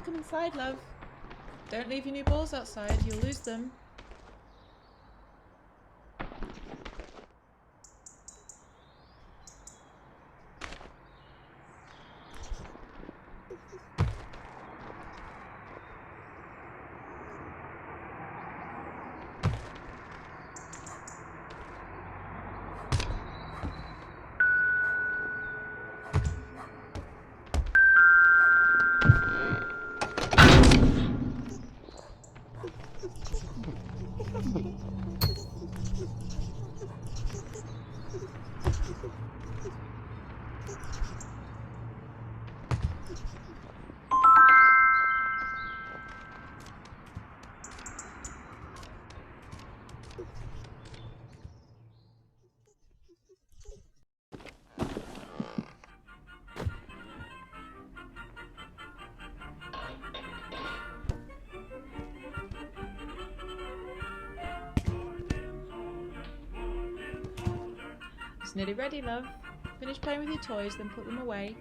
come inside, love. Don't leave your new balls outside, you'll lose them. It's nearly ready, love. Finish playing with your toys, then put them away.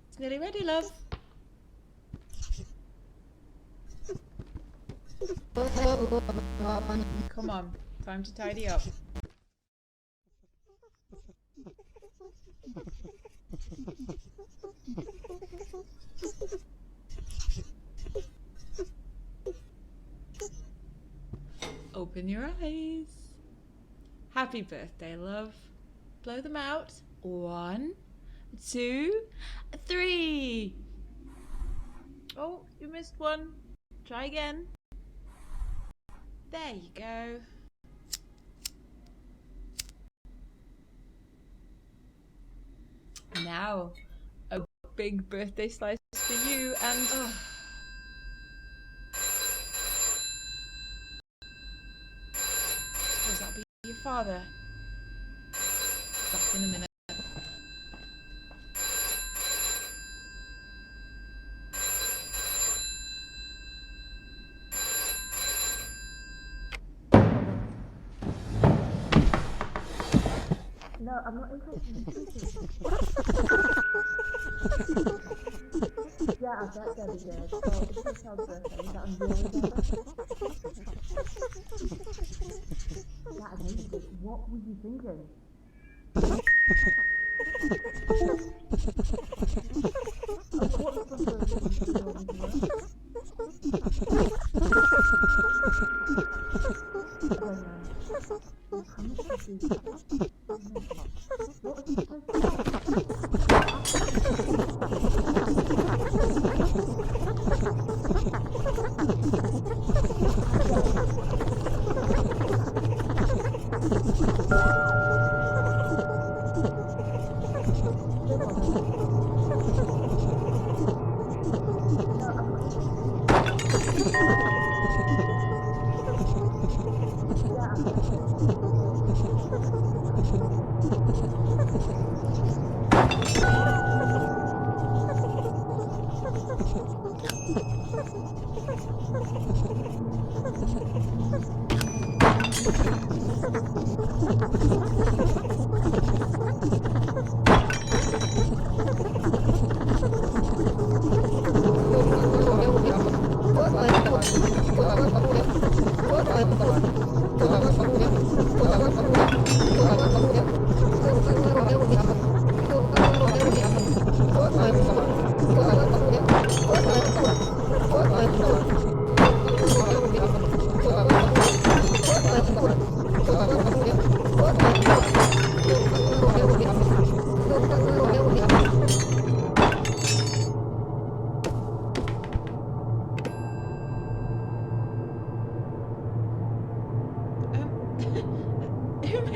It's nearly ready, love. Come on, time to tidy up. Open your eyes. Happy birthday, love. Blow them out. 1, 2, 3. Oh, you missed one. Try again. There you go. Now, a big birthday slice for you and... Oh. Suppose that'll be your father. Back in a minute. No, I'm not interested in teaching. Yeah, I bet Debbie did. Oh, it's your child's birthday. Is that on your agenda? That amazing. What were you thinking? Of what responsibility did you feel into work? Oh no. How much did you do? What was you supposed to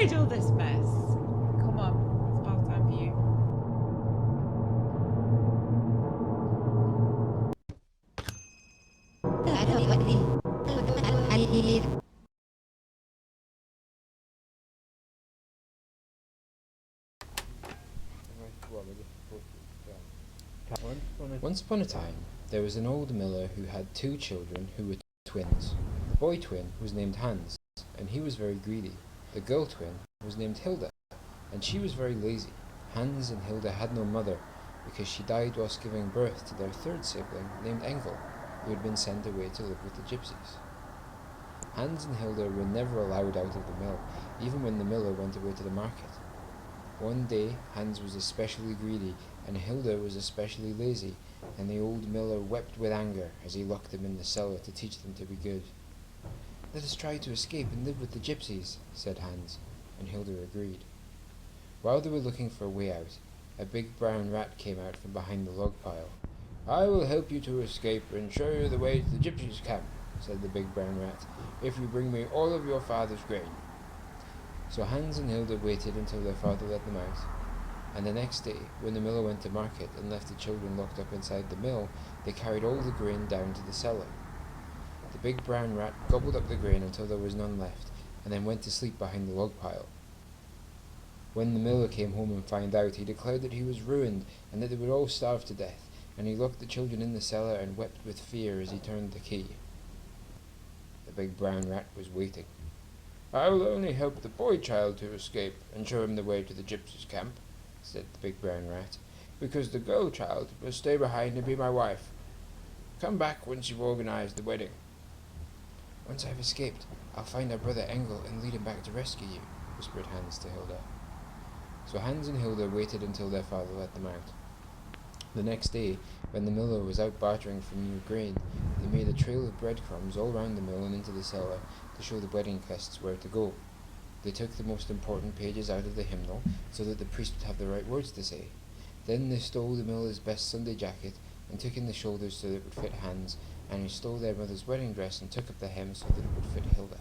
manage all this mess? Come on, it's about time for you. Once upon a time, there was an old miller who had 2 children who were twins. The boy twin was named Hans, and he was very greedy. The girl twin was named Hilda, and she was very lazy. Hans and Hilda had no mother, because she died whilst giving birth to their 3rd sibling named Engel, who had been sent away to live with the gypsies. Hans and Hilda were never allowed out of the mill, even when the miller went away to the market. One day, Hans was especially greedy, and Hilda was especially lazy, and the old miller wept with anger as he locked them in the cellar to teach them to be good. "Let us try to escape and live with the gypsies," said Hans, and Hilda agreed. While they were looking for a way out, a big brown rat came out from behind the log pile. "I will help you to escape and show you the way to the gypsies' camp," said the big brown rat, "if you bring me all of your father's grain." So Hans and Hilda waited until their father let them out, and the next day, when the miller went to market and left the children locked up inside the mill, they carried all the grain down to the cellar. The big brown rat gobbled up the grain until there was none left, and then went to sleep behind the log pile. When the miller came home and found out, he declared that he was ruined and that they would all starve to death, and he locked the children in the cellar and wept with fear as he turned the key. The big brown rat was waiting. "I will only help the boy child to escape and show him the way to the gypsies' camp," said the big brown rat, "because the girl child must stay behind and be my wife. Come back once you've organized the wedding." "Once I've escaped, I'll find our brother Engel and lead him back to rescue you," whispered Hans to Hilda. So Hans and Hilda waited until their father let them out. The next day, when the miller was out bartering for new grain, they made a trail of breadcrumbs all round the mill and into the cellar to show the wedding guests where to go. They took the most important pages out of the hymnal so that the priest would have the right words to say. Then they stole the miller's best Sunday jacket and took in the shoulders so that it would fit Hans, and he stole their mother's wedding dress and took up the hem so that it would fit Hilda.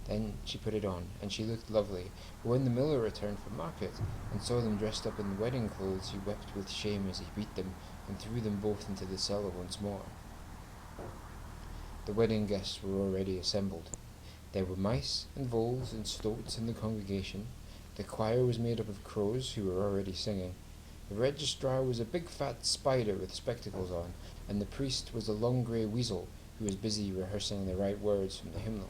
Then she put it on, and she looked lovely, but when the miller returned from market and saw them dressed up in the wedding clothes, he wept with shame as he beat them and threw them both into the cellar once more. The wedding guests were already assembled. There were mice and voles and stoats in the congregation. The choir was made up of crows who were already singing. The registrar was a big fat spider with spectacles on, and the priest was a long grey weasel who was busy rehearsing the right words from the hymnal.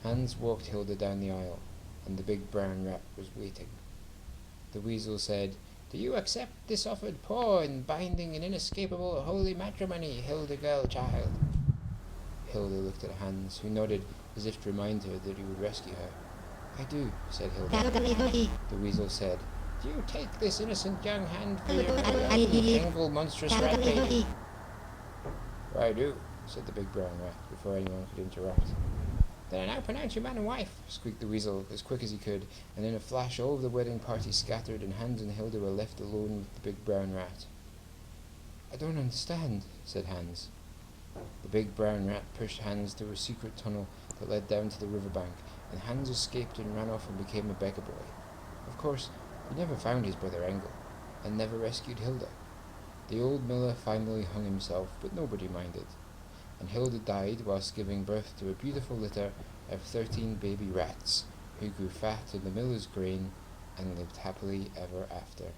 Hans walked Hilda down the aisle, and the big brown rat was waiting. The weasel said, "Do you accept this offered paw in binding and inescapable holy matrimony, Hilda girl child?" Hilda looked at Hans, who nodded as if to remind her that he would rescue her. "I do," said Hilda. The weasel said, "Do you take this innocent young hand for your tangled monstrous rat baby?" "I do," said the big brown rat, before anyone could interrupt. "Then I now pronounce you man and wife," squeaked the weasel as quick as he could, and in a flash all of the wedding party scattered and Hans and Hilda were left alone with the big brown rat. "I don't understand," said Hans. The big brown rat pushed Hans through a secret tunnel that led down to the riverbank, and Hans escaped and ran off and became a beggar boy. Of course, he never found his brother Engel, and never rescued Hilda. The old miller finally hung himself, but nobody minded, and Hilda died whilst giving birth to a beautiful litter of 13 baby rats, who grew fat in the miller's grain and lived happily ever after.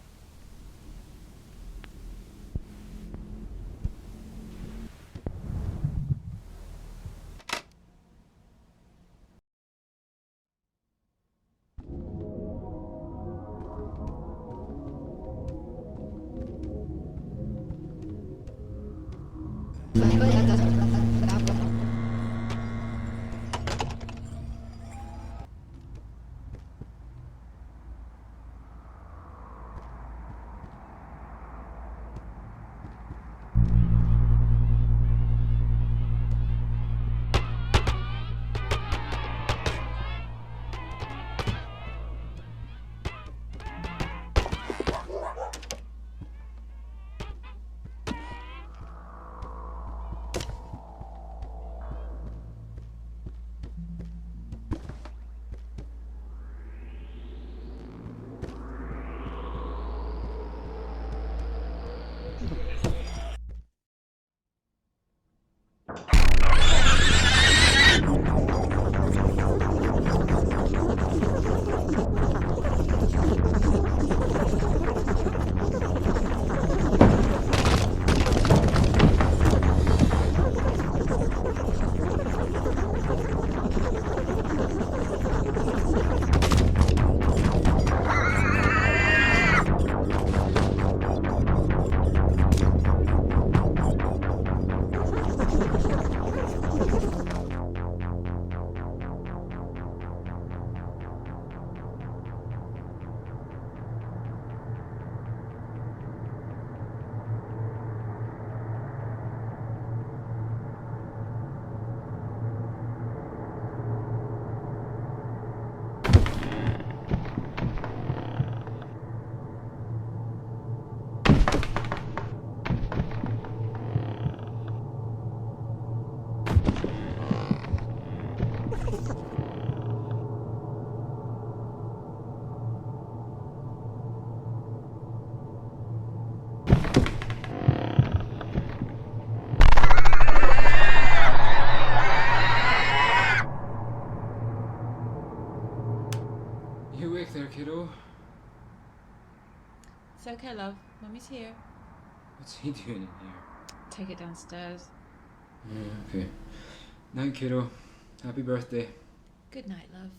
kiddo? It's okay, love. Mummy's here. What's he doing in here? Take it downstairs. Yeah, okay. Night, kiddo. Happy birthday. Good night, love.